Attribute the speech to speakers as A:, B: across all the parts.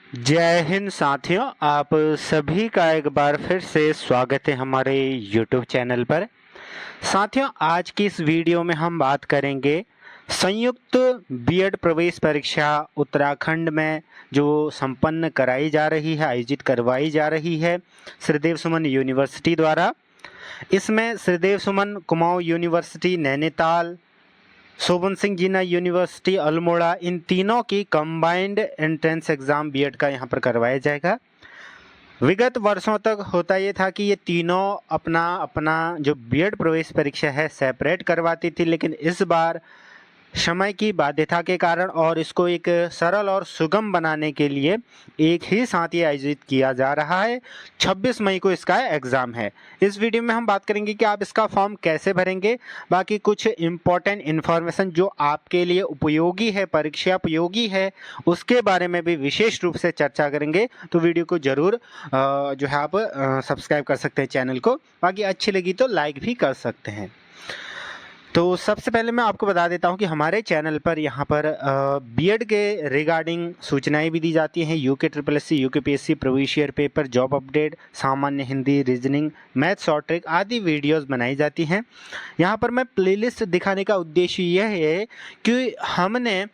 A: जय हिंद साथियों, आप सभी का एक बार फिर से स्वागत है हमारे YouTube चैनल पर। साथियों, आज की इस वीडियो में हम बात करेंगे संयुक्त बीएड प्रवेश परीक्षा उत्तराखंड में जो संपन्न कराई जा रही है, आयोजित करवाई जा रही है श्रीदेव सुमन यूनिवर्सिटी द्वारा। इसमें श्रीदेव सुमन कुमाऊं यूनिवर्सिटी नैनीताल, शोभन सिंह जीना यूनिवर्सिटी अल्मोड़ा, इन तीनों की कंबाइंड एंट्रेंस एग्ज़ाम बीएड का यहाँ पर करवाया जाएगा। विगत वर्षों तक होता ये था कि ये तीनों अपना अपना जो बीएड प्रवेश परीक्षा है सेपरेट करवाती थी, लेकिन इस बार समय की बाध्यता के कारण और इसको एक सरल और सुगम बनाने के लिए एक ही साथ ये आयोजित किया जा रहा है। 26 मई को इसका एग्ज़ाम है। इस वीडियो में हम बात करेंगे कि आप इसका फॉर्म कैसे भरेंगे, बाकी कुछ इम्पोर्टेंट इन्फॉर्मेशन जो आपके लिए उपयोगी है, परीक्षा उपयोगी है, उसके बारे में भी विशेष रूप से चर्चा करेंगे। तो वीडियो को ज़रूर जो है आप सब्सक्राइब कर सकते हैं चैनल को, बाकी अच्छी लगी तो लाइक भी कर सकते हैं। तो सबसे पहले मैं आपको बता देता हूं कि हमारे चैनल पर यहाँ पर बीएड के रिगार्डिंग सूचनाएं भी दी जाती हैं। UK triple SC, UKPSC, previous year paper, job update, सामान्य Hindi, reasoning, math short trick आदि वीडियोस बनाई जाती हैं। यहाँ पर मैं प्लेलिस्ट दिखाने का उद्देश्य यह है कि हमने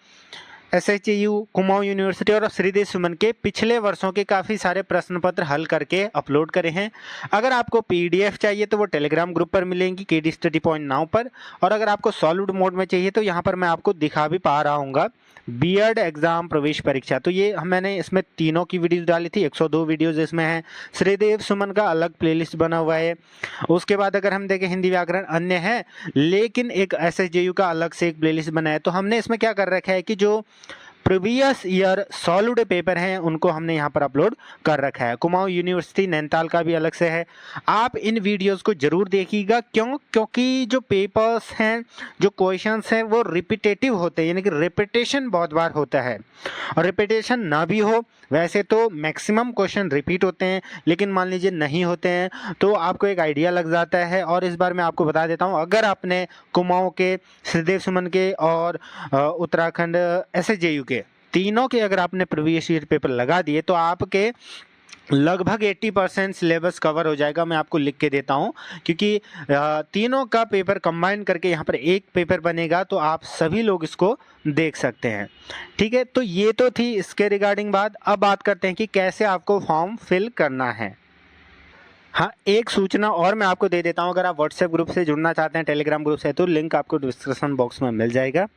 A: SHU, कुमाऊं यूनिवर्सिटी और श्रीदेव सुमन के पिछले वर्षों के काफ़ी सारे प्रश्न पत्र हल करके अपलोड करे हैं। अगर आपको PDF चाहिए तो वो टेलीग्राम ग्रुप पर मिलेंगी KD Study Point Now पर, और अगर आपको सॉलिड मोड में चाहिए तो यहाँ पर मैं आपको दिखा भी पा रहा हूँ बीएड एग्जाम प्रवेश परीक्षा। तो ये मैंने इसमें तीनों की वीडियोस डाली थी, 102 वीडियोस इसमें हैं। श्रीदेव सुमन का अलग प्लेलिस्ट बना हुआ है। उसके बाद अगर हम देखें हिंदी व्याकरण अन्य है, लेकिन एक SHU का अलग से एक प्लेलिस्ट बना है। तो हमने इसमें क्या कर रखा है कि जो प्रीवियस ईयर सॉलिड पेपर हैं उनको हमने यहाँ पर अपलोड कर रखा है। कुमाऊं यूनिवर्सिटी नैनीताल का भी अलग से है। आप इन वीडियोस को जरूर देखिएगा। क्योंकि जो पेपर्स हैं, जो क्वेश्चंस हैं, वो रिपीटेटिव होते हैं, यानी कि रिपीटेशन बहुत बार होता है। और रिपीटेशन ना भी हो, वैसे तो मैक्सिमम क्वेश्चन रिपीट होते हैं, लेकिन मान लीजिए नहीं होते हैं तो आपको एक आइडिया लग जाता है। और इस बार मैं आपको बता देता हूँ, अगर आपने कुमाऊं के, श्रीदेव सुमन के और उत्तराखंड SHU के तीनों के अगर आपने प्रीवियस ईयर पेपर लगा दिए तो आपके लगभग 80% सिलेबस कवर हो जाएगा। मैं आपको लिख के देता हूं, क्योंकि तीनों का पेपर कंबाइन करके यहाँ पर एक पेपर बनेगा, तो आप सभी लोग इसको देख सकते हैं। ठीक है, तो ये तो थी इसके रिगार्डिंग बात। अब बात करते हैं कि कैसे आपको फॉर्म फिल करना है। हाँ, एक सूचना और मैं आपको दे देता हूँ। अगर आप व्हाट्सएप ग्रुप से जुड़ना चाहते हैं, टेलीग्राम ग्रुप से, तो लिंक आपको डिस्क्रिप्शन बॉक्स में मिल जाएगा।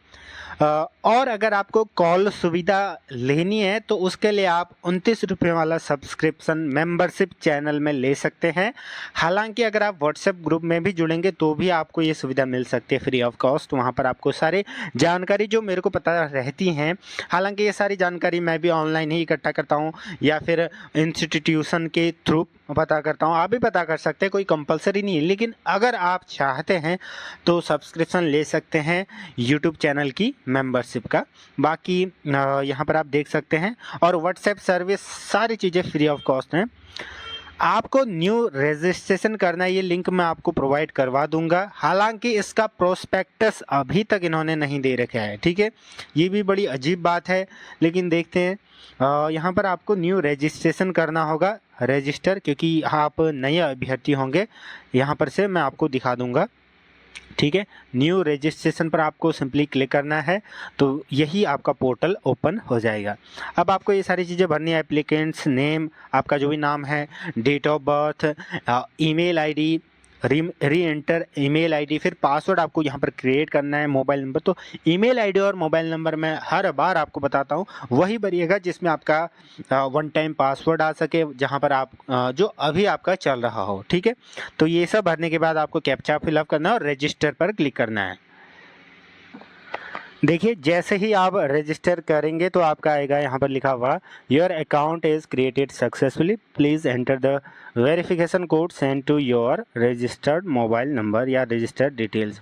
A: और अगर आपको कॉल सुविधा लेनी है तो उसके लिए आप 29 रुपये वाला सब्सक्रिप्शन मेंबरशिप चैनल में ले सकते हैं। हालांकि अगर आप व्हाट्सएप ग्रुप में भी जुड़ेंगे तो भी आपको ये सुविधा मिल सकती है फ्री ऑफ कॉस्ट। वहाँ पर आपको सारी जानकारी जो मेरे को पता रहती हैं, हालांकि ये सारी जानकारी मैं भी ऑनलाइन ही इकट्ठा करता हूँ या फिर इंस्टीट्यूशन के थ्रू पता करता हूँ। आप भी पता कर सकते हैं, कोई कंपलसरी नहीं है, लेकिन अगर आप चाहते हैं तो सब्सक्रिप्शन ले सकते हैं यूट्यूब चैनल की मेंबरशिप का। बाकी यहाँ पर आप देख सकते हैं। और व्हाट्सएप सर्विस सारी चीज़ें फ्री ऑफ कॉस्ट हैं। आपको न्यू रजिस्ट्रेशन करना है, ये लिंक मैं आपको प्रोवाइड करवा दूंगा। हालांकि इसका प्रोस्पेक्टस अभी तक इन्होंने नहीं दे रखा है। ठीक है, ये भी बड़ी अजीब बात है, लेकिन देखते हैं। यहाँ पर आपको न्यू रजिस्ट्रेशन करना होगा, रजिस्टर, क्योंकि आप नए अभ्यर्थी होंगे। यहाँ पर से मैं आपको दिखा दूंगा। ठीक है, न्यू रजिस्ट्रेशन पर आपको सिंपली क्लिक करना है, तो यही आपका पोर्टल ओपन हो जाएगा। अब आपको ये सारी चीज़ें भरनी है। एप्लीकेंट्स नेम, आपका जो भी नाम है, date of birth, email ID, re enter email ID, फिर पासवर्ड आपको यहाँ पर क्रिएट करना है, मोबाइल नंबर। तो ईमेल आईडी और मोबाइल नंबर मैं हर बार आपको बताता हूँ वही भरिएगा जिसमें आपका वन टाइम पासवर्ड आ सके, जहाँ पर आप जो अभी आपका चल रहा हो। ठीक है, तो ये सब भरने के बाद आपको कैप्चा फिलअप करना है और रजिस्टर पर क्लिक करना है। देखिए, जैसे ही आप रजिस्टर करेंगे तो आपका आएगा यहाँ पर लिखा हुआ your account is created successfully, please enter the verification code send to your registered mobile number या रजिस्टर्ड डिटेल्स।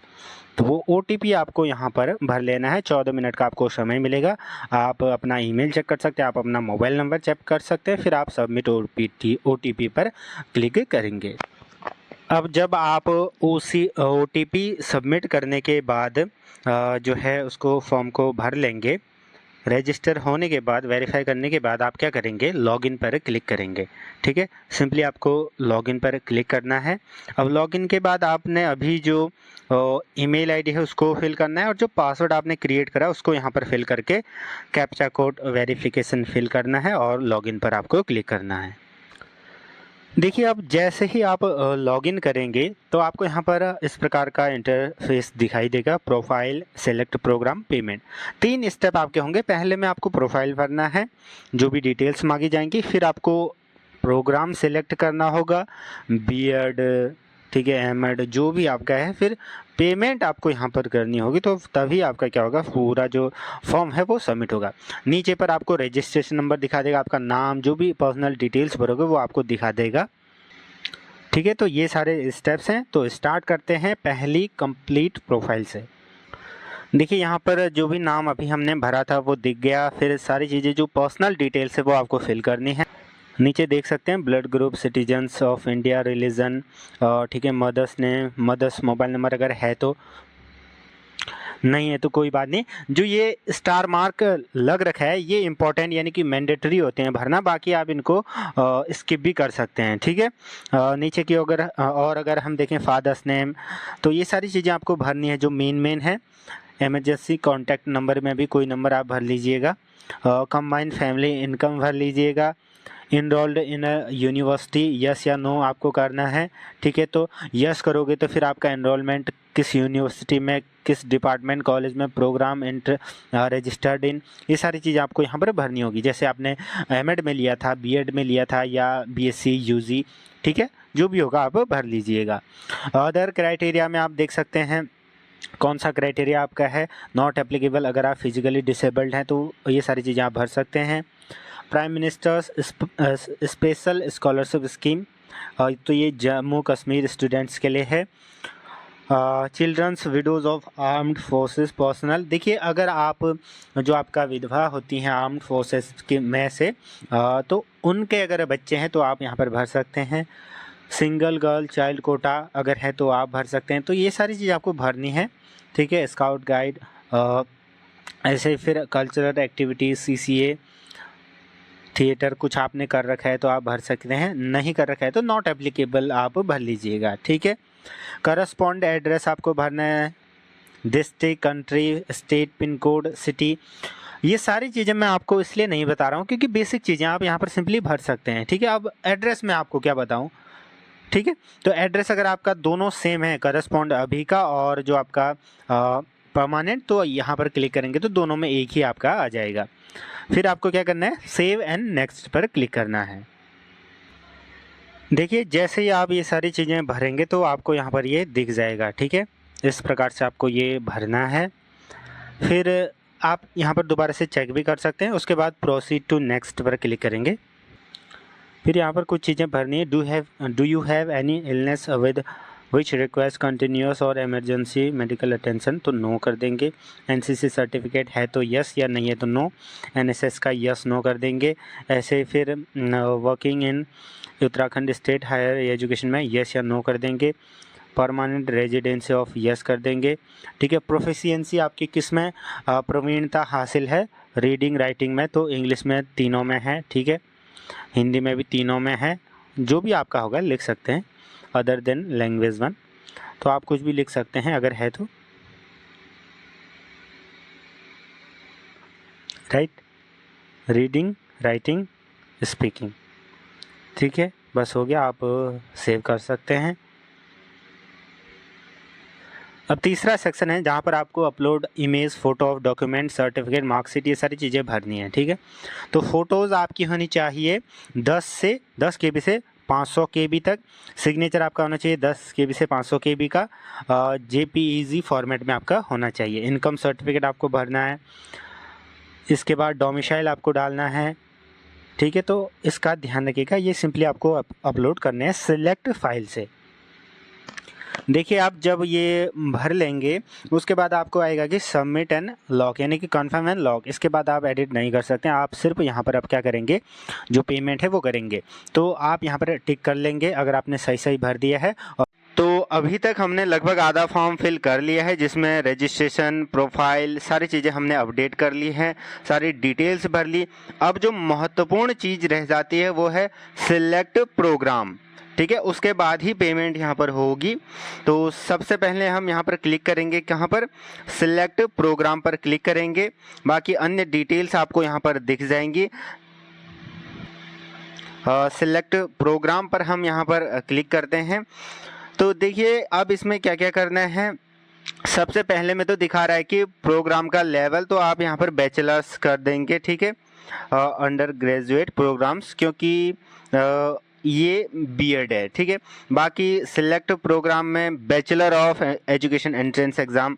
A: तो वो OTP आपको यहाँ पर भर लेना है। 14 मिनट का आपको समय मिलेगा। आप अपना ईमेल चेक कर सकते हैं, आप अपना मोबाइल नंबर चेक कर सकते हैं, फिर आप सबमिट OTP पर क्लिक करेंगे। अब जब आप OTP सबमिट करने के बाद जो है उसको फॉर्म को भर लेंगे, रजिस्टर होने के बाद, वेरीफाई करने के बाद आप क्या करेंगे, लॉगिन पर क्लिक करेंगे। ठीक है, सिंपली आपको लॉगिन पर क्लिक करना है। अब लॉगिन के बाद आपने अभी जो ईमेल आईडी है उसको फिल करना है और जो पासवर्ड आपने क्रिएट करा उसको यहाँ पर फिल करके कैप्चा कोड वेरिफिकेशन फिल करना है और लॉगिन पर आपको क्लिक करना है। देखिए, अब जैसे ही आप लॉगिन करेंगे तो आपको यहाँ पर इस प्रकार का इंटरफेस दिखाई देगा, profile, select program, payment. 3 step आपके होंगे। पहले में आपको प्रोफाइल भरना है, जो भी डिटेल्स मांगी जाएंगी, फिर आपको प्रोग्राम सेलेक्ट करना होगा, बीएड, ठीक है, एमएड, जो भी आपका है, फिर पेमेंट आपको यहाँ पर करनी होगी, तो तभी आपका क्या होगा, पूरा जो फॉर्म है वो सबमिट होगा। नीचे पर आपको रजिस्ट्रेशन नंबर दिखा देगा, आपका नाम, जो भी पर्सनल डिटेल्स भरोगे वो आपको दिखा देगा। ठीक है, तो ये सारे स्टेप्स हैं। तो स्टार्ट करते हैं पहली कंप्लीट प्रोफाइल से। देखिए, यहाँ पर जो भी नाम अभी हमने भरा था वो दिख गया। फिर सारी चीज़ें जो पर्सनल डिटेल्स है वो आपको फिल करनी है। नीचे देख सकते हैं blood group, citizens of India, religion, ठीक है, mother's name, mother's mobile number अगर है तो, नहीं है तो कोई बात नहीं। जो ये स्टार मार्क लग रखा है ये इंपॉर्टेंट यानी कि मैंडेटरी होते हैं भरना, बाकी आप इनको स्किप भी कर सकते हैं। ठीक है, नीचे की अगर हम देखें फादर्स नेम, तो ये सारी चीज़ें आपको भरनी है जो मेन है। इमरजेंसी कॉन्टैक्ट नंबर में भी कोई नंबर आप भर लीजिएगा। कंबाइंड फैमिली इनकम भर लीजिएगा। इनरोल्ड इन यूनिवर्सिटी, यस या नो आपको करना है। ठीक है, तो यस करोगे तो फिर आपका एनरोलमेंट किस यूनिवर्सिटी में, किस डिपार्टमेंट, कॉलेज में, प्रोग्राम इंटर रजिस्टर्ड इन, ये सारी चीज़ आपको यहाँ पर भरनी होगी। जैसे आपने एमएड में लिया था, बीएड में लिया था, या बीएससी, यूजी, ठीक है, जो भी होगा आप भर लीजिएगा। अदर क्राइटेरिया में आप देख सकते हैं कौन सा क्राइटेरिया आपका है नॉट एप्लीकेबल, अगर आप फिजिकली डिसेबल्ड हैं तो ये सारी चीज़ें आप भर सकते हैं। Prime minister's special scholarship scheme, तो ये जम्मू कश्मीर स्टूडेंट्स के लिए है। Children's widows of armed forces personnel, देखिए अगर आप जो आपका विधवा होती हैं आर्म्ड फोर्सेस के में से, तो उनके अगर बच्चे हैं तो आप यहाँ पर भर सकते हैं। सिंगल गर्ल चाइल्ड कोटा अगर है तो आप भर सकते हैं। तो ये सारी चीज़ आपको भरनी है। ठीक है, स्काउट गाइड, ऐसे फिर कल्चरल एक्टिविटीज़, सीसीए, थिएटर कुछ आपने कर रखा है तो आप भर सकते हैं, नहीं कर रखा है तो नॉट एप्लीकेबल आप भर लीजिएगा। ठीक है, करस्पॉन्ड एड्रेस आपको भरना है, district, country, state, pin code, city. ये सारी चीज़ें मैं आपको इसलिए नहीं बता रहा हूँ क्योंकि बेसिक चीज़ें आप यहाँ पर सिंपली भर सकते हैं। ठीक है, अब एड्रेस में आपको क्या बताऊँ। ठीक है, तो एड्रेस अगर आपका दोनों सेम है, करस्पॉन्ड अभी का और जो आपका परमानेंट, तो यहाँ पर क्लिक करेंगे तो दोनों में एक ही आपका आ जाएगा। फिर आपको क्या करना है, सेव एंड नेक्स्ट पर क्लिक करना है। देखिए, जैसे ही आप ये सारी चीज़ें भरेंगे तो आपको यहाँ पर ये दिख जाएगा। ठीक है, इस प्रकार से आपको ये भरना है। फिर आप यहाँ पर दोबारा से चेक भी कर सकते हैं। उसके बाद प्रोसीड टू नेक्स्ट पर क्लिक करेंगे। फिर यहाँ पर कुछ चीज़ें भरनी है। Do you have any illness with which request continuous और इमरजेंसी मेडिकल अटेंशन, तो नो कर देंगे। एनसीसी सर्टिफिकेट है तो यस, या नहीं है तो नो। एनएसएस का यस नो कर देंगे। ऐसे फिर working in Uttarakhand state higher education में यस या नो कर देंगे। परमानेंट रेजिडेंसी ऑफ यस कर देंगे। ठीक है, प्रोफिशिएंसी आपकी किस में प्रवीणता हासिल है, रीडिंग राइटिंग में, तो इंग्लिश में तीनों में है। ठीक है, हिंदी में भी तीनों में है, जो भी आपका होगा लिख सकते हैं, अदर देन लैंग्वेज 1, तो आप कुछ भी लिख सकते हैं अगर है तो। Right, reading, writing, speaking. ठीक है, बस हो गया, आप सेव कर सकते हैं। अब तीसरा सेक्शन है जहाँ पर आपको upload image, photo of document, certificate, marksheet, ये सारी चीज़ें भरनी है। ठीक है, तो फ़ोटोज़ आपकी होनी चाहिए 10 KB से 500 KB तक। सिग्नेचर आपका होना चाहिए 10 KB से 500 KB का, JPEG फॉर्मेट में आपका होना चाहिए। इनकम सर्टिफिकेट आपको भरना है। इसके बाद डोमिसाइल आपको डालना है। ठीक है, तो इसका ध्यान रखिएगा, ये सिंपली आपको अपलोड करने हैं सिलेक्ट फाइल से। देखिए, आप जब ये भर लेंगे उसके बाद आपको आएगा कि सबमिट एंड लॉक, यानी कि कन्फर्म एंड लॉक। इसके बाद आप एडिट नहीं कर सकते हैं, आप सिर्फ यहाँ पर आप क्या करेंगे, जो पेमेंट है वो करेंगे। तो आप यहाँ पर टिक कर लेंगे अगर आपने सही भर दिया है, तो अभी तक हमने लगभग आधा फॉर्म फिल कर लिया है, जिसमें रजिस्ट्रेशन, प्रोफाइल, सारी चीज़ें हमने अपडेट कर ली हैं, सारी डिटेल्स भर ली। अब जो महत्वपूर्ण चीज़ रह जाती है वो है सिलेक्ट प्रोग्राम। ठीक है, उसके बाद ही पेमेंट यहाँ पर होगी। तो सबसे पहले हम यहाँ पर क्लिक करेंगे, कहाँ पर, सिलेक्ट प्रोग्राम पर क्लिक करेंगे। बाकी अन्य डिटेल्स आपको यहाँ पर दिख जाएंगी। सिलेक्ट प्रोग्राम पर हम यहाँ पर क्लिक करते हैं। तो देखिए अब इसमें क्या क्या करना है। सबसे पहले में तो दिखा रहा है कि प्रोग्राम का लेवल, तो आप यहाँ पर बैचलर्स कर देंगे। ठीक है, अंडर ग्रेजुएट प्रोग्राम्स, क्योंकि ये बीएड है। ठीक है, बाकी सिलेक्ट प्रोग्राम में bachelor of education entrance exam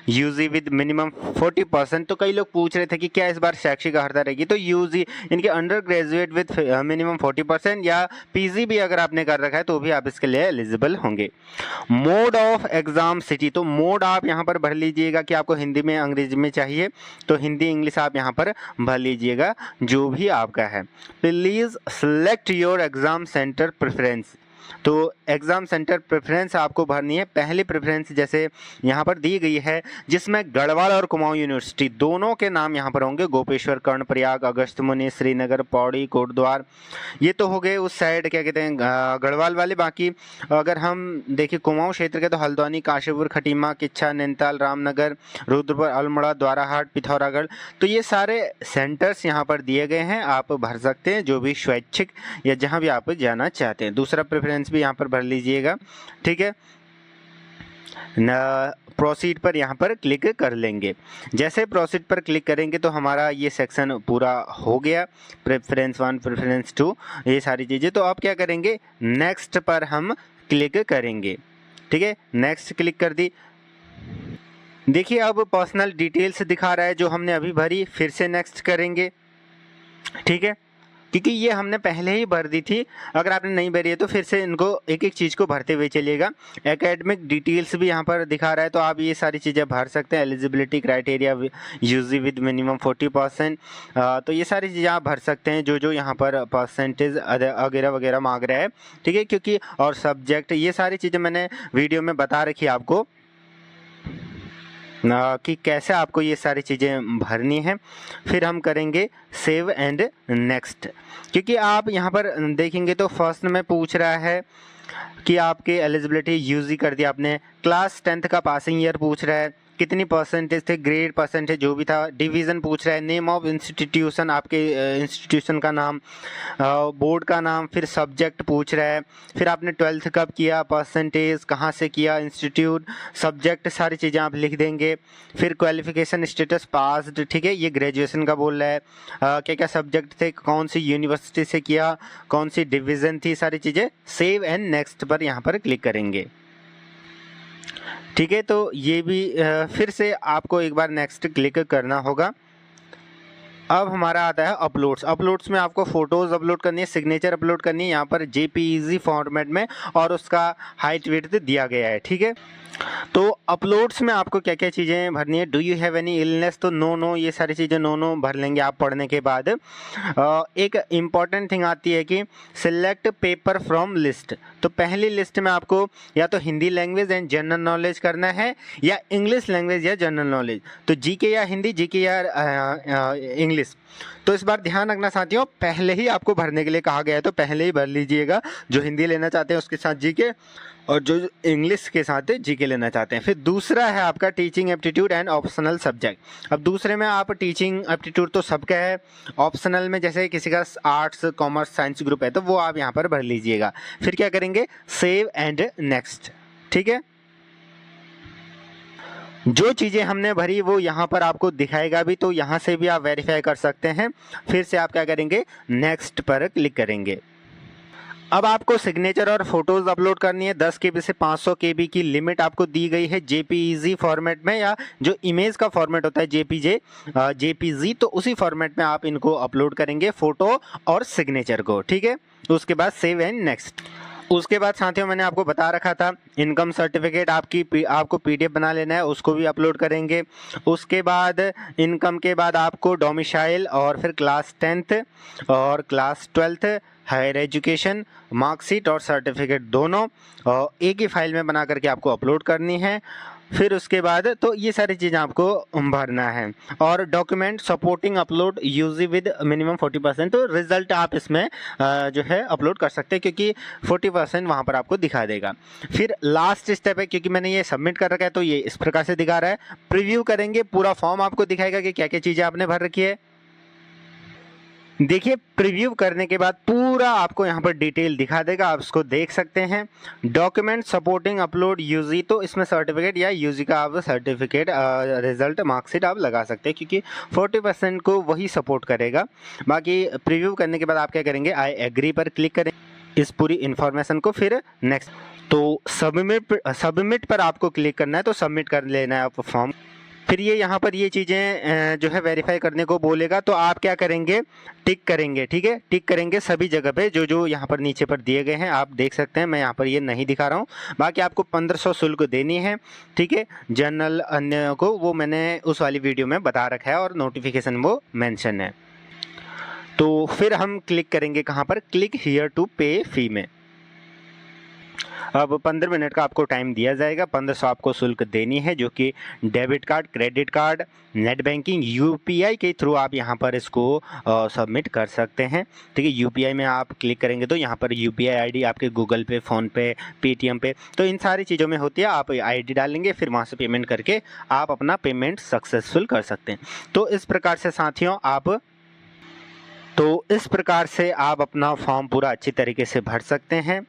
A: UG with minimum 40%। तो कई लोग पूछ रहे थे कि क्या इस बार शैक्षिक अर्हता रहेगी, तो यूजी इनके अंडर ग्रेजुएट विद मिनिमम 40% या पीजी भी अगर आपने कर रखा है तो भी आप इसके लिए एलिजिबल होंगे। मोड ऑफ एग्जाम सिटी, तो मोड आप यहाँ पर भर लीजिएगा कि आपको हिंदी में अंग्रेजी में चाहिए, तो हिंदी इंग्लिश आप यहाँ पर भर लीजिएगा जो भी आपका है। Please select your exam centre preference, तो एग्ज़ाम सेंटर प्रेफरेंस आपको भरनी है। पहली प्रेफरेंस जैसे यहाँ पर दी गई है, जिसमें गढ़वाल और कुमाऊं यूनिवर्सिटी दोनों के नाम यहाँ पर होंगे। गोपेश्वर, कर्णप्रयाग, अगस्त्यमुनि, श्रीनगर, पौड़ी, कोटद्वार, ये तो हो गए उस साइड क्या कहते हैं गढ़वाल वाले। बाकी अगर हम देखिए कुमाऊं क्षेत्र के, तो हल्द्वानी, काशीपुर, खटीमा, किच्छा, नैनीताल, रामनगर, रुद्रपुर, अल्मोड़ा, द्वाराहाट, पिथौरागढ़, तो ये सारे सेंटर्स यहाँ पर दिए गए हैं। आप भर सकते हैं जो भी स्वैच्छिक या जहाँ भी आप जाना चाहते हैं। दूसरा प्रेफरेंस भी यहाँ पर भर लीजिएगा। ठीक है, प्रोसीड पर यहाँ पर क्लिक कर लेंगे। जैसे प्रोसीड पर क्लिक करेंगे तो हमारा ये सेक्शन पूरा हो गया, प्रेफरेंस 1, प्रेफरेंस 2, ये सारी चीज़ें। तो आप क्या करेंगे, नेक्स्ट पर हम क्लिक करेंगे। ठीक है, नेक्स्ट क्लिक कर दी। देखिए अब पर्सनल डिटेल्स दिखा रहा है जो हमने अभी भरी, फिर से नेक्स्ट करेंगे। ठीक है, क्योंकि ये हमने पहले ही भर दी थी। अगर आपने नहीं भरी है तो फिर से इनको एक एक चीज़ को भरते हुए चलिएगा। एकेडमिक डिटेल्स भी यहाँ पर दिखा रहा है, तो आप ये सारी चीज़ें भर सकते हैं। Eligibility criteria UG with minimum 40%, तो ये सारी चीज़ें आप भर सकते हैं जो जो यहाँ पर परसेंटेज वगैरह वगैरह मांग रहा है। ठीक है, क्योंकि और सब्जेक्ट, ये सारी चीज़ें मैंने वीडियो में बता रखी है आपको कि कैसे आपको ये सारी चीज़ें भरनी है। फिर हम करेंगे सेव एंड नेक्स्ट, क्योंकि आप यहाँ पर देखेंगे तो फर्स्ट में पूछ रहा है कि आपके एलिजिबिलिटी यूजी कर दिया आपने, क्लास 10th का पासिंग ईयर पूछ रहा है, कितनी परसेंटेज थे, ग्रेड परसेंटेज जो भी था, डिवीज़न पूछ रहा है, नेम ऑफ इंस्टीट्यूशन, आपके इंस्टीट्यूशन का नाम, बोर्ड का नाम, फिर सब्जेक्ट पूछ रहा है, फिर आपने 12th कब किया, परसेंटेज कहाँ से किया, इंस्टीट्यूट, सब्जेक्ट, सारी चीज़ें आप लिख देंगे। फिर क्वालिफिकेशन स्टेटस पास्ड, ठीक है, ये ग्रेजुएशन का बोल रहा है। क्या क्या सब्जेक्ट थे, कौन सी यूनिवर्सिटी से किया, कौन सी डिवीज़न थी, सारी चीज़ें। सेव एंड नेक्स्ट पर यहाँ पर क्लिक करेंगे। ठीक है, तो ये भी फिर से आपको एक बार नेक्स्ट क्लिक करना होगा। अब हमारा आता है अपलोड्स। अपलोड्स में आपको फ़ोटोज़ अपलोड करनी है, सिग्नेचर अपलोड करनी है यहाँ पर जेपीईजी फॉर्मेट में, और उसका हाइट विड्थ दिया गया है। ठीक है, तो अपलोड्स में आपको क्या क्या चीज़ें भरनी है। Do you have any illness, तो नो, ये सारी चीज़ें नो भर लेंगे आप पढ़ने के बाद। एक इम्पॉर्टेंट थिंग आती है कि सिलेक्ट पेपर फ्रॉम लिस्ट, तो पहली लिस्ट में आपको या तो Hindi language and general knowledge करना है, या इंग्लिश लैंग्वेज या जनरल नॉलेज, तो जीके या हिंदी, जीके या इंग्लिश। तो इस बार ध्यान रखना साथियों, पहले ही आपको भरने के लिए कहा गया है, तो पहले ही भर लीजिएगा। जो हिंदी लेना चाहते हैं उसके साथ जीके, और जो इंग्लिश के साथ जीके लेना चाहते हैं। फिर दूसरा है आपका teaching aptitude and optional subject. अब दूसरे में आप टीचिंग एप्टीट्यूड तो सबका है, ऑप्शनल में जैसे किसी का आर्ट्स, कॉमर्स, साइंस ग्रुप है तो वो आप यहाँ पर भर लीजिएगा। फिर क्या करेंगे, सेव एंड नेक्स्ट। ठीक है, जो चीज़ें हमने भरी वो यहाँ पर आपको दिखाएगा भी, तो यहाँ से भी आप वेरीफाई कर सकते हैं। फिर से आप क्या करेंगे, नेक्स्ट पर क्लिक करेंगे। अब आपको सिग्नेचर और फोटोज़ अपलोड करनी है। 10 KB से 500 KB की लिमिट आपको दी गई है जेपीईजी फॉर्मेट में, या जो इमेज का फॉर्मेट होता है जेपीजी, तो उसी फॉर्मेट में आप इनको अपलोड करेंगे, फ़ोटो और सिग्नेचर को। ठीक है, उसके बाद सेव एंड नेक्स्ट। उसके बाद साथियों मैंने आपको बता रखा था इनकम सर्टिफिकेट आपको पीडीएफ बना लेना है, उसको भी अपलोड करेंगे। उसके बाद इनकम के बाद आपको डोमिसाइल और फिर क्लास 10th और class 12th higher education marksheet और सर्टिफिकेट दोनों एक ही फाइल में बना करके आपको अपलोड करनी है। फिर उसके बाद तो ये सारी चीज़ें आपको भरना है और document supporting upload UG with minimum 40%। तो रिजल्ट आप इसमें जो है अपलोड कर सकते हैं क्योंकि 40% वहाँ पर आपको दिखा देगा। फिर लास्ट स्टेप है, क्योंकि मैंने ये सबमिट कर रखा है तो ये इस प्रकार से दिखा रहा है। प्रीव्यू करेंगे, पूरा फॉर्म आपको दिखाएगा कि क्या क्या चीज़ें आपने भर रखी है। देखिए प्रीव्यू करने के बाद पूरा आपको यहाँ पर डिटेल दिखा देगा, आप इसको देख सकते हैं। डॉक्यूमेंट सपोर्टिंग अपलोड यूजी, तो इसमें सर्टिफिकेट या यूजी का आप सर्टिफिकेट रिजल्ट मार्कशीट आप लगा सकते हैं क्योंकि 40% को वही सपोर्ट करेगा। बाकी प्रीव्यू करने के बाद आप क्या करेंगे, आई एग्री पर क्लिक करें इस पूरी इन्फॉर्मेशन को। फिर नेक्स्ट तो सबमिट पर आपको क्लिक करना है, तो सबमिट कर लेना है आप फॉर्म। फिर ये यहाँ पर ये चीज़ें जो है वेरीफाई करने को बोलेगा, तो आप क्या करेंगे, टिक करेंगे। ठीक है, टिक करेंगे सभी जगह पे जो जो यहाँ पर नीचे पर दिए गए हैं, आप देख सकते हैं। मैं यहाँ पर ये नहीं दिखा रहा हूँ। बाकी आपको 1500 शुल्क देनी है। ठीक है, जनरल अन्य को वो मैंने उस वाली वीडियो में बता रखा है और नोटिफिकेशन वो मेंशन है। तो फिर हम क्लिक करेंगे कहाँ पर, क्लिक हियर टू पे फी में। अब 15 मिनट का आपको टाइम दिया जाएगा। 1500 आपको शुल्क देनी है जो कि debit card, credit card, net banking, UPI के थ्रू आप यहाँ पर इसको सबमिट कर सकते हैं। ठीक है, यूपीआई में आप क्लिक करेंगे तो यहाँ पर यूपीआई आईडी आपके गूगल पे, फ़ोन पे, पेटीएम पे, तो इन सारी चीज़ों में होती है। आप आईडी डालेंगे, फिर वहाँ से पेमेंट करके आप अपना पेमेंट सक्सेसफुल कर सकते हैं। तो इस प्रकार से साथियों आप अपना फॉर्म पूरा अच्छी तरीके से भर सकते हैं।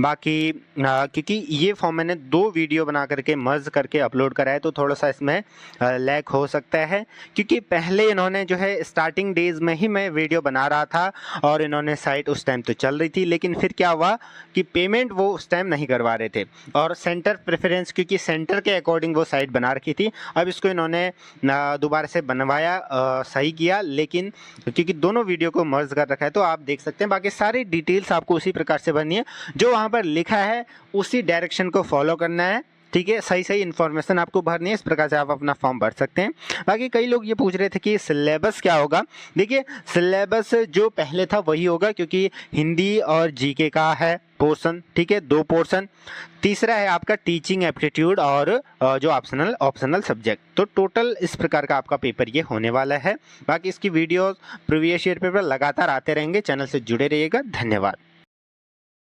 A: बाकी क्योंकि ये फॉर्म मैंने 2 वीडियो बना करके मर्ज करके अपलोड करा है तो थोड़ा सा इसमें लैग हो सकता है, क्योंकि पहले इन्होंने जो है स्टार्टिंग डेज में ही मैं वीडियो बना रहा था और इन्होंने साइट उस टाइम तो चल रही थी, लेकिन फिर क्या हुआ कि पेमेंट वो उस टाइम नहीं करवा रहे थे और सेंटर प्रेफरेंस, क्योंकि सेंटर के अकॉर्डिंग वो साइट बना रखी थी। अब इसको इन्होंने दोबारा से बनवाया, सही किया, लेकिन क्योंकि दोनों वीडियो को मर्ज कर रखा है तो आप देख सकते हैं। बाकी सारी डिटेल्स आपको उसी प्रकार से भरनी है जो वहाँ पर लिखा है, उसी डायरेक्शन को फॉलो करना है। ठीक है, सही सही इन्फॉर्मेशन आपको भरनी है। इस प्रकार से आप अपना फॉर्म भर सकते हैं। बाकी कई लोग ये पूछ रहे थे कि सिलेबस क्या होगा। देखिए सिलेबस जो पहले था वही होगा, क्योंकि हिंदी और जीके का है पोर्शन। ठीक है, 2 पोर्शन। तीसरा है आपका टीचिंग एप्टीट्यूड और जो ऑप्शनल सब्जेक्ट। तो टोटल इस प्रकार का आपका पेपर ये होने वाला है। बाकी इसकी वीडियोस प्रीवियस ईयर पेपर लगातार आते रहेंगे। चैनल से जुड़े रहिएगा। धन्यवाद।